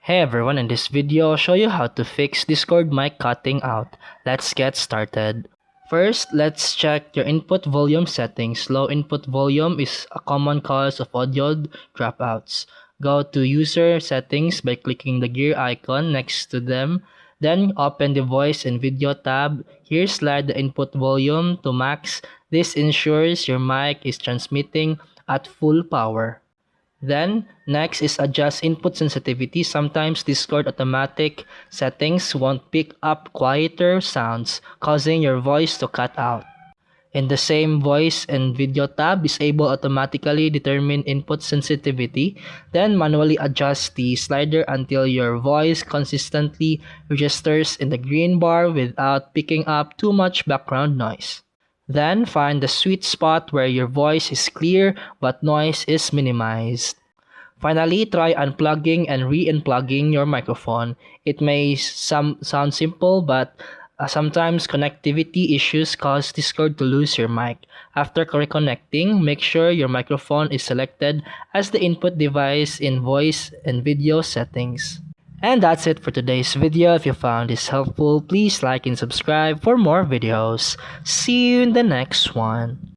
Hey everyone, in this video I'll show you how to fix Discord mic cutting out. Let's get started. First, let's check your input volume settings. Low input volume is a common cause of audio dropouts. Go to user settings by clicking the gear icon next to them. Then open the voice and video tab. Here slide the input volume to max. This ensures your mic is transmitting at full power. Then, next is adjust input sensitivity. Sometimes Discord automatic settings won't pick up quieter sounds, causing your voice to cut out. In the same voice and video tab, disable automatically determine input sensitivity, then manually adjust the slider until your voice consistently registers in the green bar without picking up too much background noise. Then find the sweet spot where your voice is clear but noise is minimized. Finally, try unplugging and re-unplugging your microphone. It may sound simple, but sometimes connectivity issues cause Discord to lose your mic. After reconnecting, make sure your microphone is selected as the input device in voice and video settings. And that's it for today's video. If you found this helpful, please like and subscribe for more videos. See you in the next one.